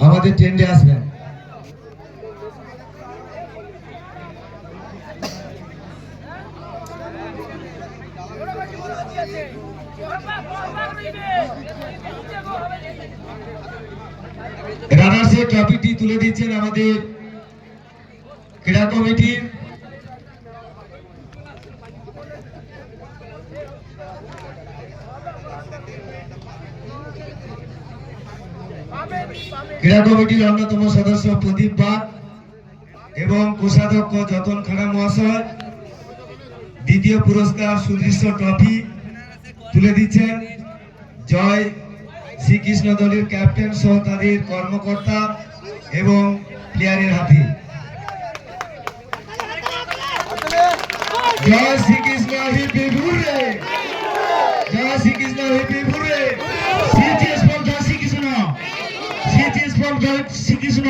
আমাদের টেন্ডে আসবেন। রানার্সের ট্রফিটি তুলে দিচ্ছেন আমাদের ক্রীড়া কমিটির অন্যতম সদস্য প্রদীপ বাগ এবং কোষাধ্যক্ষ যতন খাড়া মহাশয় দ্বিতীয় পুরস্কার সুদৃশ্য ট্রফি তুলে দিচ্ছেন জয় শ্রীকৃষ্ণ দলের ক্যাপ্টেন সহ তাদের কর্মকর্তা এবং প্লেয়ারের হাতে। জয় শ্রীকৃষ্ণ হিপি হুররে, জয় Shri Krishna hip hooray. CTS for জয় শ্রীকৃষ্ণ, সিটিএস ফর জয় শ্রীকৃষ্ণ,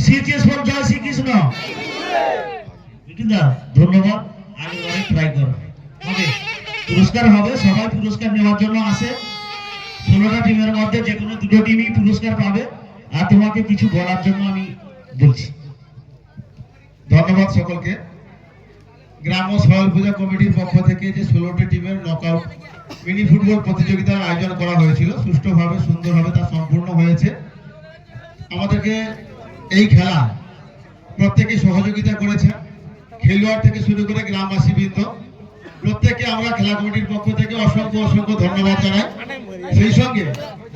সিটিএস ফর জয় শ্রীকৃষ্ণ। ধন্যবাদ। আগে অনেক ট্রাই করো, হবে পুরস্কার হবে। সবাই পুরস্কার নেওয়ার জন্য আসে। 16টা টিমের মধ্যে যে কোনো 2টো টিমই পুরস্কার পাবে। আর তোমাকে কিছু বলার জন্য আমি বলছি। ধন্যবাদ সকলকে। গ্রাম্য সওয়াল পূজা কমিটির পক্ষ থেকে যে 16টি টিমের নকআউট মিনি ফুটবল প্রতিযোগিতার আয়োজন করা হয়েছিল, সুষ্ঠুভাবে সুন্দরভাবে তা সম্পূর্ণ হয়েছে। আমাদেরকে এই খেলা প্রত্যেকে সহযোগিতা করেছে, খেলোয়াড় থেকে শুরু করে গ্রামবাসী বৃন্দ প্রত্যেককে আমরা খেলা কমিটির পক্ষ থেকে অসংখ্য অসংখ্য ধন্যবাদ জানাই। সেই সঙ্গে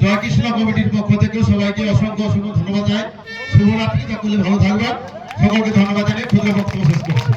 জয়কৃষ্ণ কমিটির পক্ষ থেকেও সবাইকে অসংখ্য অসংখ্য ধন্যবাদ জানাই। শুভরাত্রি, সকলে ভালো থাকবেন। সকলকে ধন্যবাদ জানিয়ে ক্ষুদ্র বক্তব্য শেষ করছি।